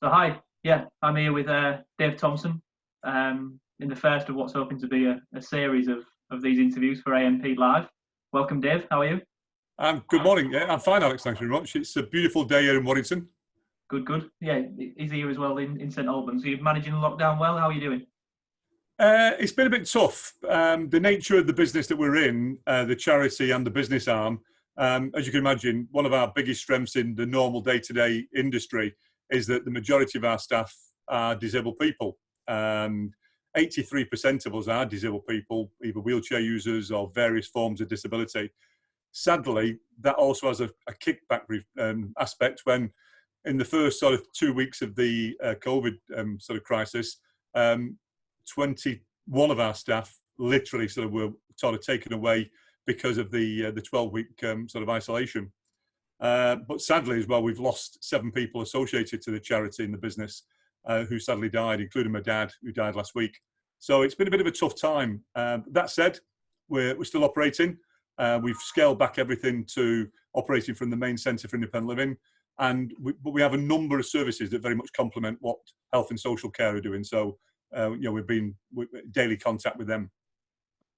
So hi, yeah, I'm here with Dave Thompson in the first of what's hoping to be a series of these interviews for AMP Live. Welcome, Dave. How are you? Good morning. Yeah, I'm fine, Alex. Thanks very much. It's a beautiful day here in Warrington. Good, good. Yeah, he's here as well in St Albans. So you're managing the lockdown well. How are you doing? It's been a bit tough. The nature of the business that we're in, the charity and the business arm, as you can imagine, one of our biggest strengths in the normal day-to-day industry is that the majority of our staff are disabled people. 83% of us are disabled people, either wheelchair users or various forms of disability. Sadly, that also has a kickback aspect when in the first sort of 2 weeks of the COVID sort of crisis, 21 of our staff literally were taken away because of the 12-week sort of isolation. But sadly as well, we've lost 7 people associated to the charity and the business who sadly died, including my dad, who died last week. So it's been a bit of a tough time. That said, we're still operating. We've scaled back everything to operating from the main centre for independent living, but we have a number of services that very much complement what health and social care are doing. So we've been daily contact with them.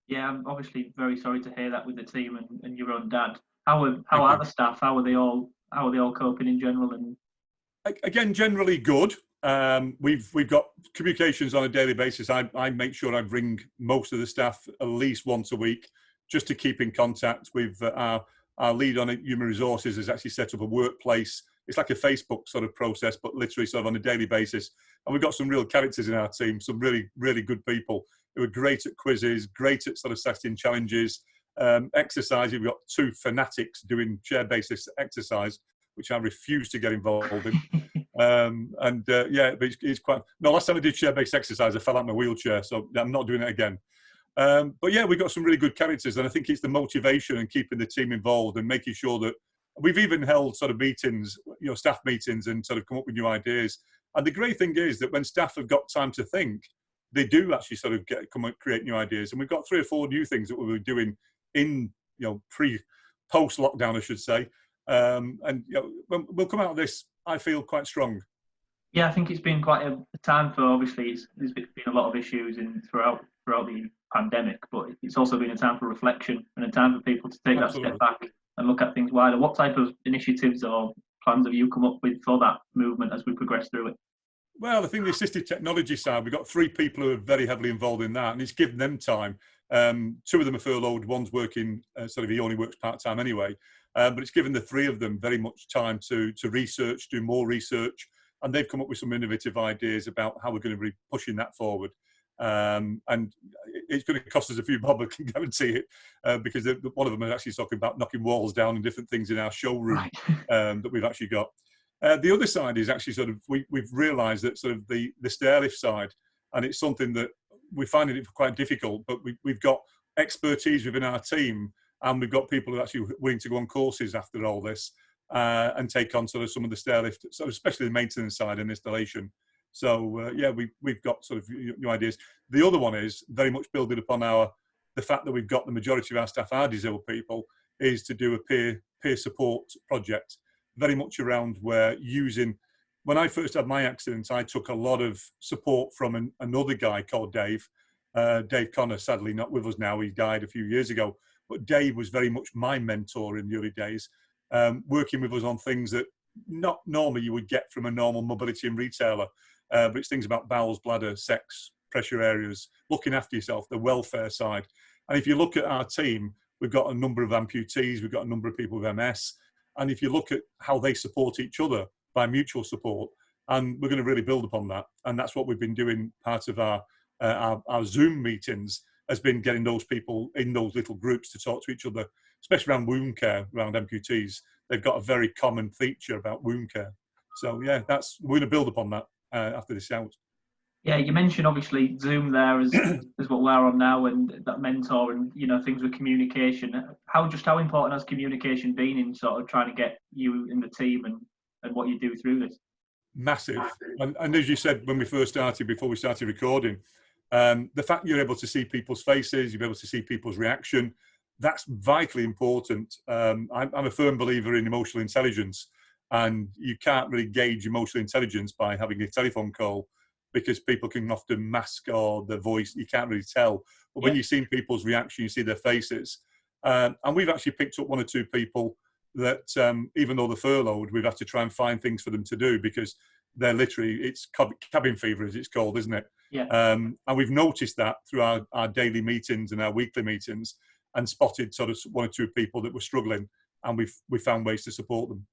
Yeah, I'm obviously very sorry to hear that with the team and your own dad. How are the staff? How are they all coping in general? And again, generally good. We've got communications on a daily basis. I make sure I ring most of the staff at least once a week, just to keep in contact with our lead on human resources has actually set up a workplace. It's like a Facebook sort of process, but literally sort of on a daily basis. And we've got some real characters in our team, some really, really good people who are great at quizzes, great at sort of setting challenges, exercise. We've got 2 fanatics doing chair-based exercise, which I refuse to get involved in. But it's quite. No, last time I did chair-based exercise, I fell out of my wheelchair, so I'm not doing it again. But yeah, we've got some really good characters, and I think it's the motivation and keeping the team involved and making sure that we've even held sort of meetings, staff meetings, and sort of come up with new ideas. And the great thing is that when staff have got time to think, they do actually sort of create new ideas. And we've got 3 or 4 new things that we were doing in post lockdown, I should say. We'll come out of this, I feel, quite strong. yeah, I think it's been quite a time for, obviously there's been a lot of issues throughout the pandemic, but it's also been a time for reflection and a time for people to take Absolutely. that step back and look at things wider. What type of initiatives or plans have you come up with for that movement as we progress through it? Well, I think the assistive technology side, we've got 3 people who are very heavily involved in that, and it's given them time. 2 of them are furloughed, one's working, he only works part-time anyway, but it's given the 3 of them very much time to research, do more research, and they've come up with some innovative ideas about how we're going to be pushing that forward. And it's going to cost us a few bob, I can guarantee it, because one of them is actually talking about knocking walls down and different things in our showroom that we've actually got. The other side is actually we've realised that the stairlift side, and it's something that we're finding it quite difficult, but we've got expertise within our team, and we've got people who are actually willing to go on courses after all this and take on some of the stairlift, especially the maintenance side and installation. So we've got new ideas. The other one is very much building upon the fact that we've got the majority of our staff are disabled people, is to do a peer support project, very much around when I first had my accident, I took a lot of support from another guy called Dave Connor, sadly not with us now. He died a few years ago, but Dave was very much my mentor in the early days, working with us on things that not normally you would get from a normal mobility and retailer. But it's things about bowels, bladder, sex, pressure areas, looking after yourself, the welfare side. And if you look at our team, we've got a number of amputees, we've got a number of people with MS. And if you look at how they support each other by mutual support, and we're going to really build upon that. And that's what we've been doing. Part of our Zoom meetings has been getting those people in those little groups to talk to each other, especially around wound care, around amputees. They've got a very common feature about wound care. So yeah, we're going to build upon that after this out. Yeah, you mentioned obviously Zoom there as what we're on now, and that mentor and things with communication. How important has communication been in sort of trying to get you in the team and what you do through this? Massive. And as you said when we first started, before we started recording, the fact you're able to see people's faces, you're able to see people's reaction, that's vitally important. I'm a firm believer in emotional intelligence, And you can't really gauge emotional intelligence by having a telephone call, because people can often mask or their voice. You can't really tell. But when you've seen people's reaction, you see their faces. And we've actually picked up one or two people that, even though they're furloughed, we've had to try and find things for them to do, because they're literally, it's cabin fever, as it's called, isn't it? Yeah. And we've noticed that through our daily meetings and our weekly meetings, and spotted sort of one or two people that were struggling, and we found ways to support them.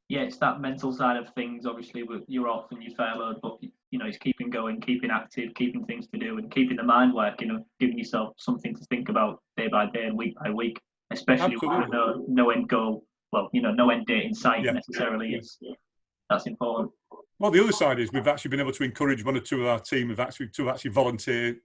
Yeah, it's that mental side of things. Obviously, you're off and you furloughed, but it's keeping going, keeping active, keeping things to do, and keeping the mind working, giving yourself something to think about day by day and week by week. Especially with no end goal. Well, no end date in sight necessarily. That's important. Well, the other side is we've actually been able to encourage one or two of our team to actually volunteer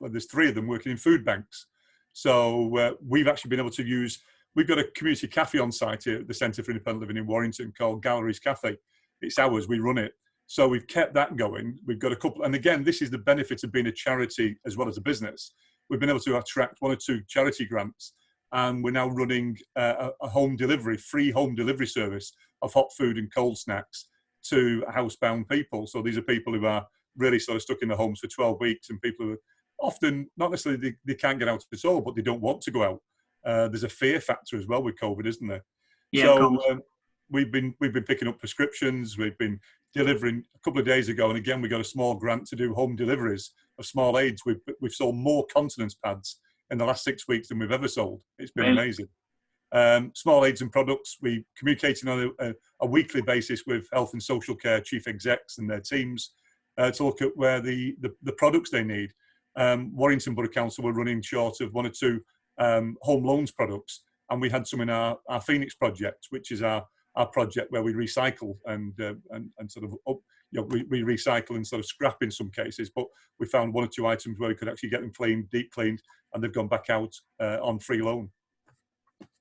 there's 3 of them working in food banks. So we've actually been able to use. We've got a community cafe on site here at the Centre for Independent Living in Warrington called Galleries Cafe. It's ours, we run it. So we've kept that going. We've got a couple, and again, this is the benefit of being a charity as well as a business. We've been able to attract 1 or 2 charity grants, and we're now running a free home delivery service of hot food and cold snacks to housebound people. So these are people who are really sort of stuck in their homes for 12 weeks, and people who are often, not necessarily they can't get out at all, but they don't want to go out. There's a fear factor as well with COVID, isn't there? Yeah, so we've been picking up prescriptions. We've been delivering a couple of days ago, and again we got a small grant to do home deliveries of small aids. We've sold more continence pads in the last 6 weeks than we've ever sold. It's been amazing. Small aids and products. We communicating on a weekly basis with health and social care chief execs and their teams to look at where the products they need. Warrington Borough Council were running short of 1 or 2 home loans products, and we had some in our Phoenix project, which is our project where we recycle and sort of we recycle and sort of scrap in some cases, but we found 1 or 2 items where we could actually get them cleaned, deep cleaned, and they've gone back out on free loan.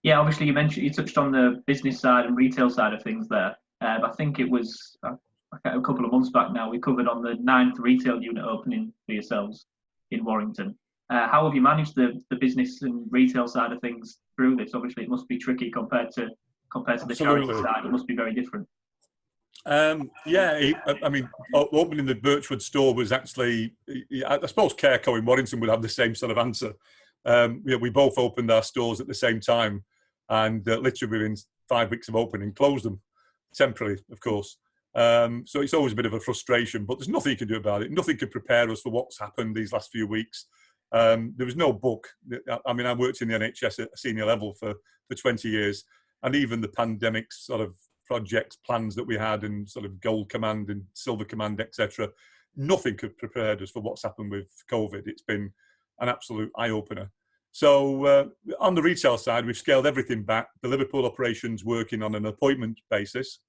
Yeah, obviously you touched on the business side and retail side of things there. I think it was a couple of months back now, we covered on the 9th retail unit opening for yourselves in Warrington. How have you managed the business and retail side of things through this? Obviously, it must be tricky compared to the charity side. It must be very different. I mean, opening the Birchwood store was actually, I suppose Careco in Warrington would have the same sort of answer. We both opened our stores at the same time, and literally within 5 weeks of opening, closed them temporarily, of course. So it's always a bit of a frustration, but there's nothing you can do about it. Nothing could prepare us for what's happened these last few weeks. There was no book. I mean, I worked in the NHS at a senior level for 20 years, and even the pandemic sort of projects, plans that we had, and sort of Gold Command and Silver Command, etc., nothing could prepare us for what's happened with COVID. It's been an absolute eye-opener. So on the retail side, we've scaled everything back. The Liverpool operation's working on an appointment basis.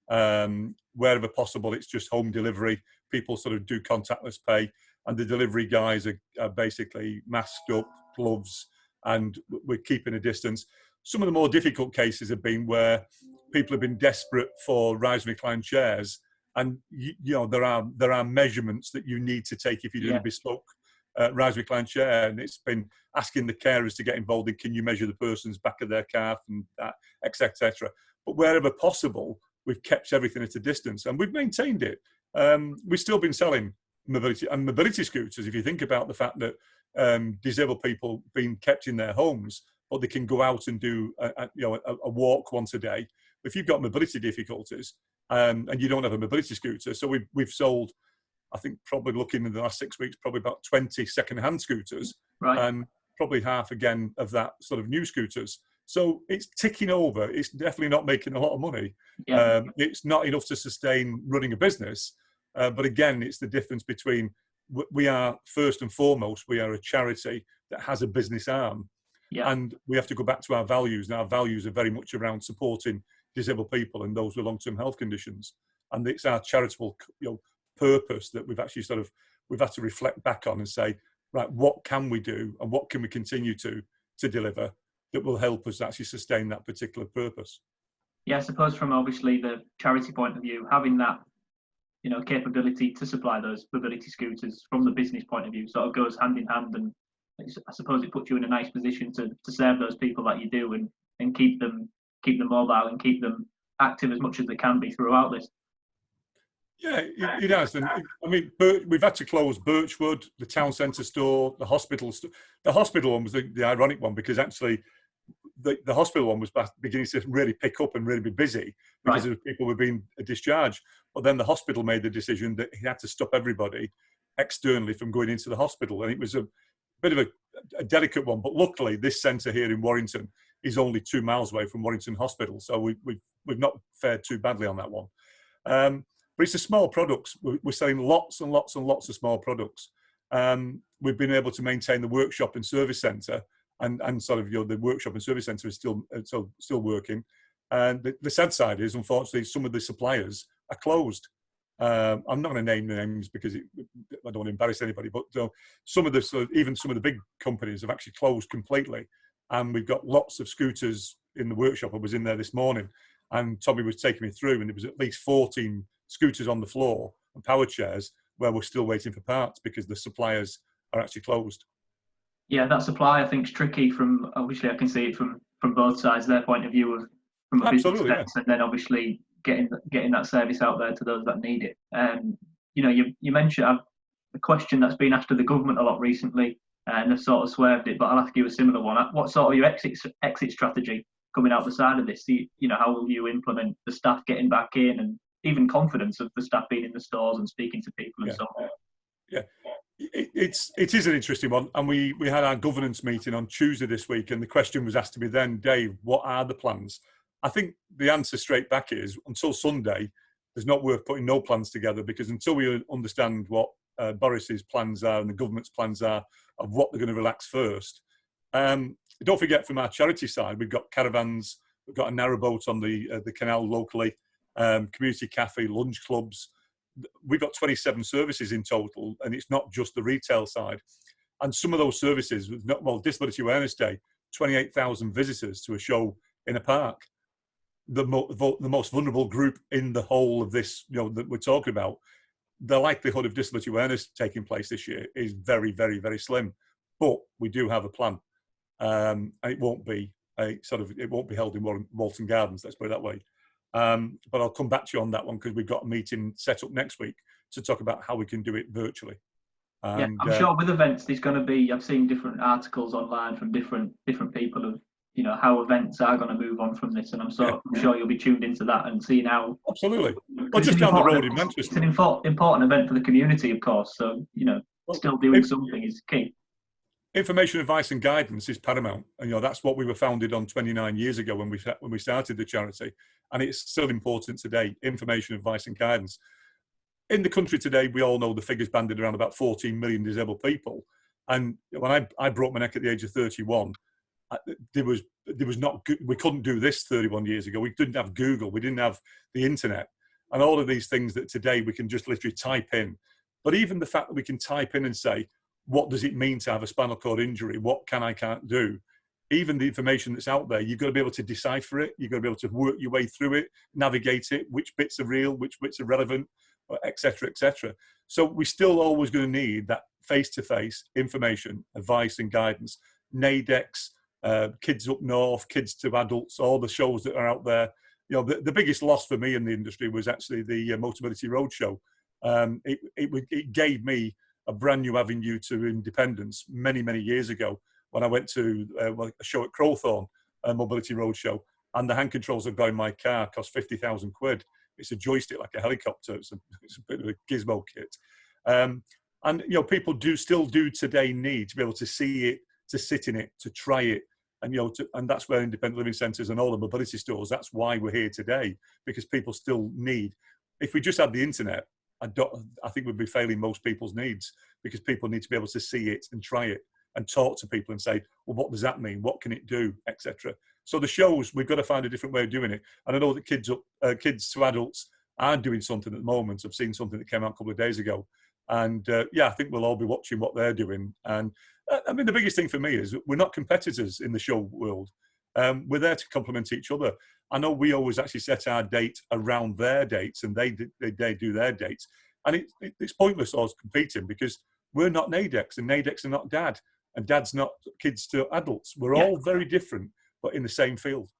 Wherever possible, it's just home delivery. People sort of do contactless pay, and the delivery guys are basically masked up, gloves, and we're keeping a distance. Some of the more difficult cases have been where people have been desperate for rise and recline chairs, and there are measurements that you need to take if you do a bespoke rise and recline chair, and it's been asking the carers to get involved in, can you measure the person's back of their calf and that, etc. But wherever possible, we've kept everything at a distance, and we've maintained it. We've still been selling mobility scooters. If you think about the fact that disabled people being kept in their homes, but they can go out and do a walk once a day. If you've got mobility difficulties and you don't have a mobility scooter, so we've sold, I think, probably looking in the last 6 weeks, probably about 20 second-hand scooters, and probably half again of that sort of new scooters. So it's ticking over. It's definitely not making a lot of money. It's not enough to sustain running a business. But again, it's the difference between, we are, first and foremost, we are a charity that has a business arm. And we have to go back to our values. And our values are very much around supporting disabled people and those with long-term health conditions. And it's our charitable purpose that we've actually we've had to reflect back on and say, right, what can we do and what can we continue to deliver that will help us actually sustain that particular purpose? Yeah, I suppose from obviously the charity point of view, having that capability to supply those mobility scooters from the business point of view sort of goes hand in hand, and I suppose it puts you in a nice position to serve those people that you do and keep them mobile and keep them active as much as they can be throughout this. Yeah, it has. And I mean, we've had to close Birchwood, the town centre store, the hospital store. The hospital one was the ironic one, because actually the hospital one was beginning to really pick up and really be busy because of people were being discharged. But then the hospital made the decision that he had to stop everybody externally from going into the hospital. And it was a bit of a delicate one. But luckily, this centre here in Warrington is only 2 miles away from Warrington Hospital. So we've not fared too badly on that one. But it's the small products. We're selling lots and lots and lots of small products. We've been able to maintain the workshop and service centre, and sort of, you know, the workshop and service centre is still working. And the sad side is, unfortunately, some of the suppliers are closed. I'm not going to name names because I don't want to embarrass anybody, but even some of the big companies have actually closed completely. And we've got lots of scooters in the workshop. I was in there this morning, and Tommy was taking me through, and there was at least 14 scooters on the floor and power chairs where we're still waiting for parts because the suppliers are actually closed. Yeah, that supply, I think, is tricky. From obviously, I can see it from both sides, their point of view from a business sense, and then obviously getting that service out there to those that need it. You know, you mentioned a question that's been asked of the government a lot recently, and they've sort of swerved it, but I'll ask you a similar one. What sort of your exit strategy coming out the side of this? You know, how will you implement the staff getting back in, and even confidence of the staff being in the stores and speaking to people and so on? Yeah, it is an interesting one. And we had our governance meeting on Tuesday this week, and the question was asked to me then, Dave, what are the plans? I think the answer straight back is, until Sunday, there's not worth putting no plans together, because until we understand what Boris's plans are and the government's plans are of what they're going to relax first. Don't forget, from our charity side, we've got caravans, we've got a narrowboat on the canal locally, community cafe, lunch clubs. We've got 27 services in total, and it's not just the retail side. And some of those services, Disability Awareness Day, 28,000 visitors to a show in a park. The most vulnerable group in the whole of this, you know, that we're talking about, the likelihood of disability awareness taking place this year is very, very, very slim. But we do have a plan, and it won't be held in Walton Gardens. Let's put it that way. But I'll come back to you on that one, because we've got a meeting set up next week to talk about how we can do it virtually. And, yeah, I'm sure with events there's going to be. I've seen different articles online from different people of, you know, how events are going to move on from this, and I'm sure you'll be tuned into that and seeing how. Absolutely. Well, just down the road in Manchester. It's an important event for the community, of course. So, you know, still doing something is key. Information, advice, and guidance is paramount, and you know that's what we were founded on 29 years ago when we started the charity, and it's still important today. Information, advice, and guidance. In the country today, we all know the figures banded around about 14 million disabled people, and when I broke my neck at the age of 31, there was not, we couldn't do this 31 years ago. We didn't have Google, we didn't have the internet, and all of these things that today we can just literally type in. But even the fact that we can type in and say, what does it mean to have a spinal cord injury? What can't do? Even the information that's out there, you've got to be able to decipher it. You've got to be able to work your way through it, navigate it, which bits are real, which bits are relevant, etc., etc. So we're still always going to need that face-to-face information, advice and guidance. NAIDEX, Kids Up North, Kids to Adults, all the shows that are out there. You know, the biggest loss for me in the industry was actually the Motability Roadshow. It gave me a brand new avenue to independence many, many years ago when I went to a show at Crowthorne, a Mobility Roadshow, and the hand controls I've got in my car cost 50,000 quid. It's a joystick like a helicopter. It's a bit of a gizmo kit. And, you know, people still do today need to be able to see it, to sit in it, to try it. And, you know, and that's where independent living centres and all the mobility stores, that's why we're here today, because people still need. If we just had the internet, I think we'd be failing most people's needs, because people need to be able to see it and try it and talk to people and say, well, what does that mean? What can it do, etc. So the shows, we've got to find a different way of doing it. And I know that Kids to Adults are doing something at the moment. I've seen something that came out a couple of days ago. And I think we'll all be watching what they're doing. And I mean, the biggest thing for me is we're not competitors in the show world. We're there to complement each other. I know we always actually set our date around their dates, and they do their dates. And it's pointless us competing, because we're not NAIDEX, and NAIDEX are not Dad, and Dad's not Kids to Adults. We're all very different, but in the same field.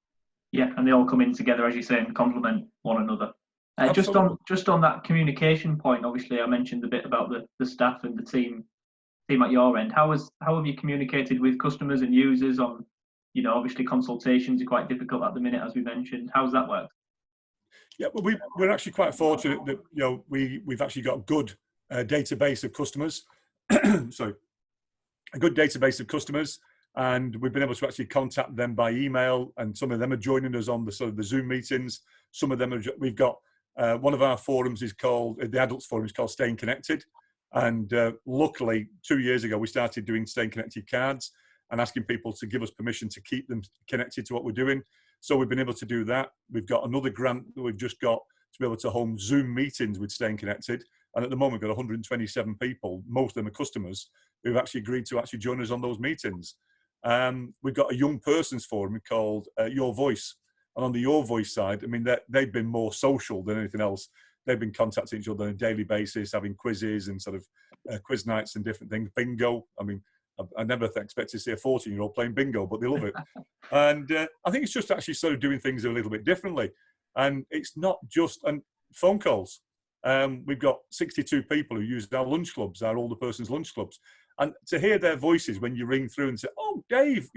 Yeah, and they all come in together, as you say, and complement one another. Absolutely. Just on that communication point, obviously, I mentioned a bit about the staff and the team at your end. How have you communicated with customers and users on, obviously consultations are quite difficult at the minute, as we mentioned. How's that worked? Yeah, well, we're actually quite fortunate that we've actually got a good database of customers. Sorry, a good database of customers, and we've been able to actually contact them by email, and some of them are joining us on the sort of the Zoom meetings. Some of them we've got one of our forums is called the adults forum is called Staying Connected, and luckily 2 years ago we started doing Staying Connected cards and asking people to give us permission to keep them connected to what we're doing. So we've been able to do that. We've got another grant that we've just got to be able to hold Zoom meetings with Staying Connected, and at the moment we've got 127 people, most of them are customers, who've actually agreed to actually join us on those meetings. We've got a young person's forum called Your Voice. And on the Your Voice side, I mean, they've been more social than anything else. They've been contacting each other on a daily basis, having quizzes and sort of quiz nights and different things. Bingo. I mean, I never expect to see a 14-year-old playing bingo, but they love it. And I think it's just actually sort of doing things a little bit differently. And it's not just phone calls. We've got 62 people who use our lunch clubs, our older person's lunch clubs. And to hear their voices when you ring through and say, "Oh, Dave,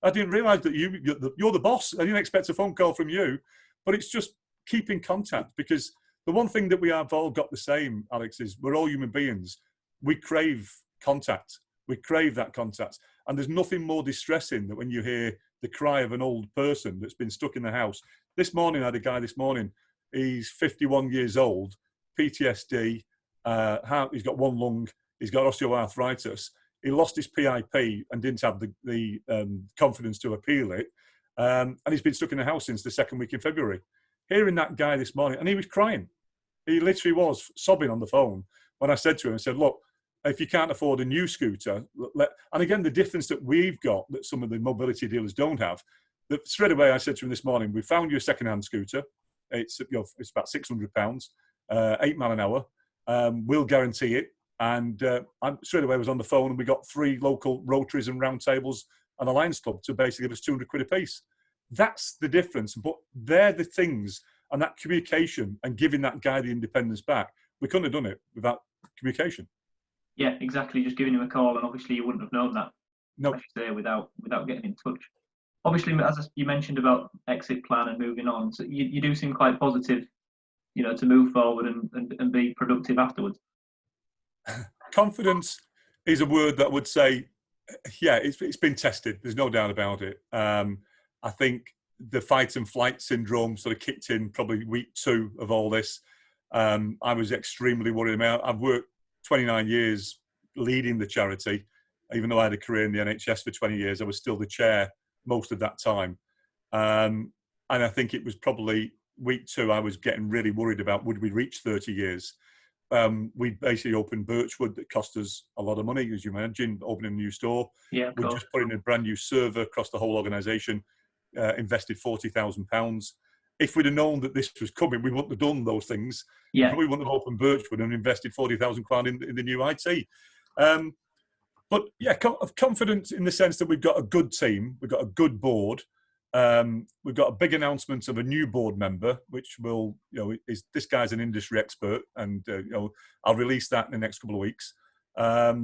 I didn't realise that you're the boss. I didn't expect a phone call from you." But it's just keeping contact, because the one thing that we have all got the same, Alex, is we're all human beings. We crave contact. We crave that contact. And there's nothing more distressing than when you hear the cry of an old person that's been stuck in the house. This morning, I had a guy he's 51 years old, PTSD, he's got one lung, he's got osteoarthritis. He lost his PIP and didn't have the confidence to appeal it. And he's been stuck in the house since the second week in February. Hearing that guy this morning, and he was crying. He literally was sobbing on the phone when I said to him, I said, "Look, if you can't afford a new scooter," and again, the difference that we've got that some of the mobility dealers don't have, that straight away I said to him this morning, "We found you a second-hand scooter. It's about £600, 8 mile an hour. We'll guarantee it." And I straight away was on the phone, and we got 3 local Rotaries and round tables and a Lions Club to basically give us 200 quid a piece. That's the difference. But they're the things, and that communication and giving that guy the independence back. We couldn't have done it without communication. Yeah, exactly. Just giving him a call, and obviously you wouldn't have known that. No, Like you say, without getting in touch. Obviously, as you mentioned about exit plan and moving on, so you do seem quite positive, to move forward and be productive afterwards. confidence is a word that I would say, yeah, it's been tested. There's no doubt about it. I think the fight and flight syndrome sort of kicked in probably week 2 of all this. I was extremely worried. I've worked 29 years leading the charity. Even though I had a career in the NHS for 20 years, I was still the chair most of that time. And I think it was probably week 2, I was getting really worried about, would we reach 30 years? We basically opened Birchwood that cost us a lot of money, as you imagine, opening a new store. Yeah, We just put in a brand new server across the whole organisation, invested £40,000. If we'd have known that this was coming, we wouldn't have done those things. Yeah. We wouldn't have opened Birchwood and invested £40,000 in the new IT. But yeah, confident in the sense that we've got a good team, we've got a good board. We've got a big announcement of a new board member, which will, this guy's an industry expert, and I'll release that in the next couple of weeks. But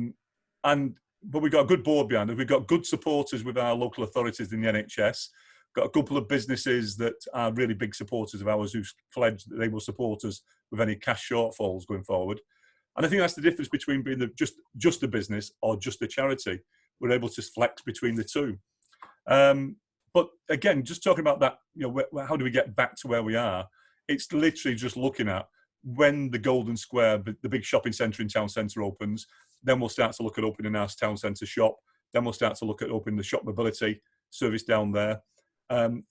we've got a good board behind us. We've got good supporters with our local authorities in the NHS. Got a couple of businesses that are really big supporters of ours who've pledged that they will support us with any cash shortfalls going forward. And I think that's the difference between being just a business or just a charity. We're able to flex between the two. But again, just talking about that, how do we get back to where we are? It's literally just looking at when the Golden Square, the big shopping centre in town centre opens, then we'll start to look at opening our town centre shop. Then we'll start to look at opening the shop mobility service down there.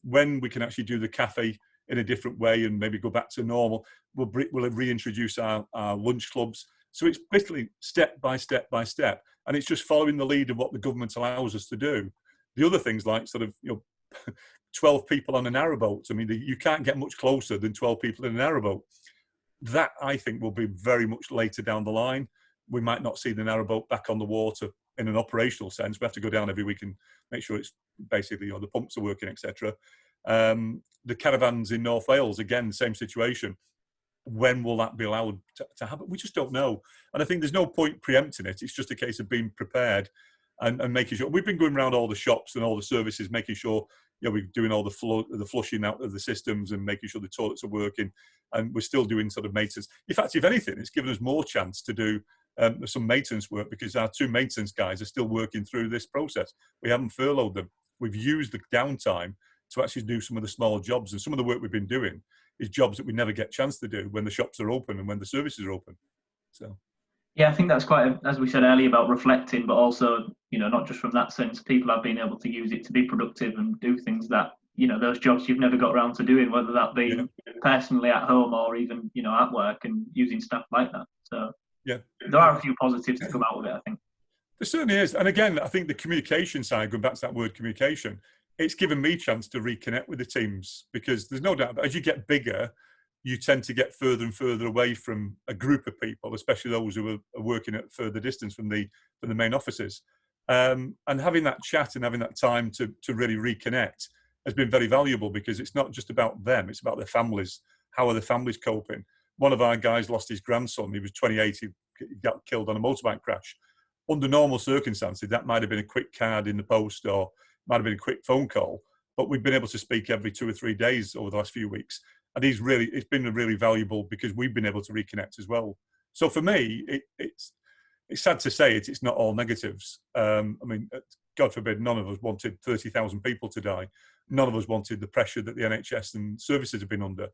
When we can actually do the cafe in a different way and maybe go back to normal, we'll reintroduce our lunch clubs. So it's basically step by step by step. And it's just following the lead of what the government allows us to do. The other things like 12 people on a narrowboat. I mean, you can't get much closer than 12 people in a narrowboat. That, I think, will be very much later down the line. We might not see the narrowboat back on the water in an operational sense. We have to go down every week and make sure it's basically, the pumps are working, etc. The caravans in North Wales, again, same situation. When will that be allowed to happen? We just don't know. And I think there's no point preempting it. It's just a case of being prepared and making sure. We've been going around all the shops and all the services, making sure, we're doing all the flushing out of the systems and making sure the toilets are working. And we're still doing sort of maintenance. In fact, if anything, it's given us more chance to do some maintenance work, because our 2 maintenance guys are still working through this process. We haven't furloughed them. We've used the downtime to actually do some of the smaller jobs, and some of the work we've been doing is jobs that we never get a chance to do when the shops are open and when the services are open. So, yeah, I think that's quite, as we said earlier, about reflecting, but also, not just from that sense, people have been able to use it to be productive and do things that, those jobs you've never got around to doing, whether that be personally at home or even, at work, and using stuff like that. So, there are a few positives to come out of it, I think. There certainly is. And again, I think the communication side, going back to that word communication, it's given me a chance to reconnect with the teams, because there's no doubt that as you get bigger, you tend to get further and further away from a group of people, especially those who are working at further distance from the main offices. And having that chat and having that time to really reconnect has been very valuable, because it's not just about them, it's about their families. How are the families coping? One of our guys lost his grandson. He was 28, he got killed on a motorbike crash. Under normal circumstances, that might have been a quick card in the post, or might have been a quick phone call, but we've been able to speak every 2 or 3 days over the last few weeks. And it's been really valuable, because we've been able to reconnect as well. So for me, it's sad to say it's not all negatives. I mean, God forbid, none of us wanted 30,000 people to die. None of us wanted the pressure that the NHS and services have been under.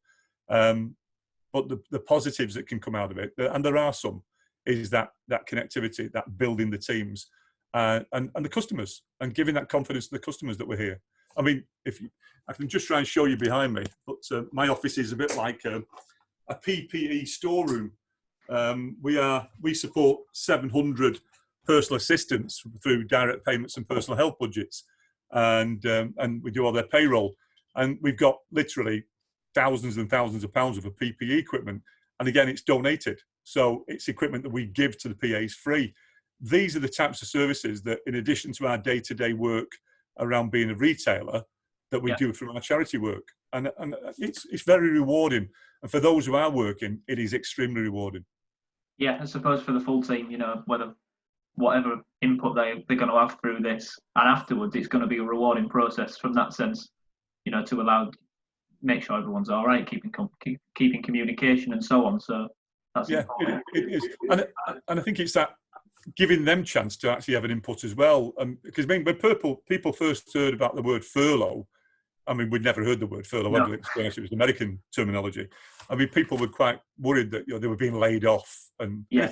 But the positives that can come out of it, and there are some, is that connectivity, that building the teams, and the customers, and giving that confidence to the customers that we're here. I mean, I can just try and show you behind me, but my office is a bit like a PPE storeroom. We support 700 personal assistants through direct payments and personal health budgets, and we do all their payroll. And we've got literally thousands and thousands of pounds of PPE equipment. And again, it's donated. So it's equipment that we give to the PAs free. These are the types of services that, in addition to our day-to-day work around being a retailer, that we do from our charity work. And it's very rewarding. And for those who are working, it is extremely rewarding. Yeah, I suppose for the full team, whatever input they're going to have through this, and afterwards, it's going to be a rewarding process from that sense, to make sure everyone's all right, keeping communication and so on. So that's important. It is. And I think it's that giving them chance to actually have an input as well. Because when people first heard about the word furlough, I mean, we'd never heard the word furlough. No. It was American terminology. I mean, people were quite worried that they were being laid off, and in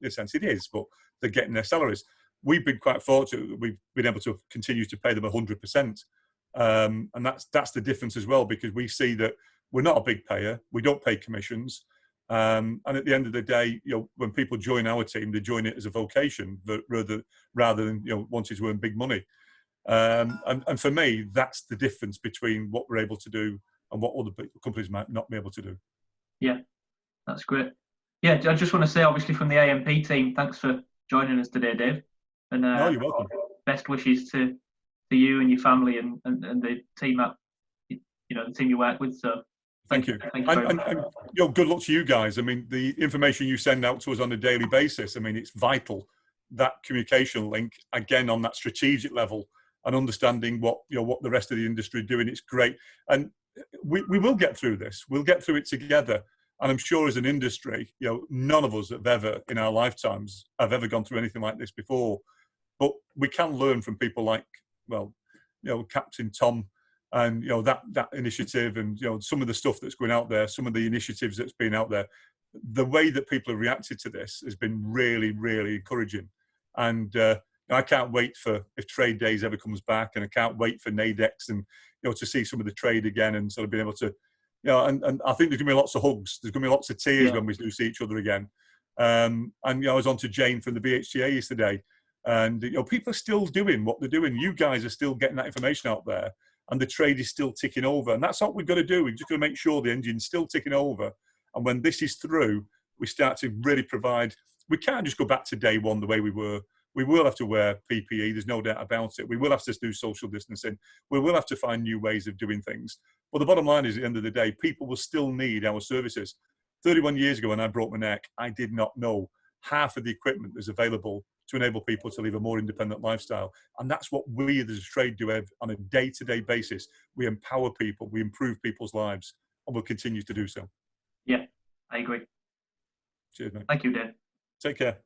a sense it is, but they're getting their salaries. We've been quite fortunate that we've been able to continue to pay them 100%. And that's the difference as well, because we see that we're not a big payer. We don't pay commissions. And at the end of the day, when people join our team, they join it as a vocation, rather than wanting to earn big money. And for me, that's the difference between what we're able to do and what other companies might not be able to do. Yeah, that's great. Yeah, I just want to say, obviously, from the AMP team, thanks for joining us today, Dave. And no, you're welcome. Best wishes to you and your family and the team the team you work with. So thank you. And good luck to you guys. I mean, the information you send out to us on a daily basis, I mean, it's vital, that communication link, again, on that strategic level, and understanding what the rest of the industry are doing. It's great. And we will get through this. We'll get through it together. And I'm sure as an industry, none of us have ever in our lifetimes have ever gone through anything like this before. But we can learn from people like, Captain Tom, and that initiative, and some of the stuff that's going out there, some of the initiatives that's been out there. The way that people have reacted to this has been really, really encouraging. And I can't wait for if trade days ever comes back, and I can't wait for NADEX and to see some of the trade again, and sort of being able to and I think there's going to be lots of hugs. There's going to be lots of tears when we do see each other again. And I was on to Jane from the BHTA yesterday, and people are still doing what they're doing. You guys are still getting that information out there, and the trade is still ticking over. And that's what we've got to do. We've just got to make sure the engine's still ticking over. And when this is through, we start to really provide. We can't just go back to day one the way we were. We will have to wear PPE, there's no doubt about it. We will have to do social distancing. We will have to find new ways of doing things. But the bottom line is, at the end of the day, people will still need our services. 31 years ago when I broke my neck, I did not know half of the equipment that's available to enable people to live a more independent lifestyle. And that's what we as a trade do on a day-to-day basis. We empower people, we improve people's lives, and we'll continue to do so. Yeah, I agree. Cheers, mate. Thank you, Dave. Take care.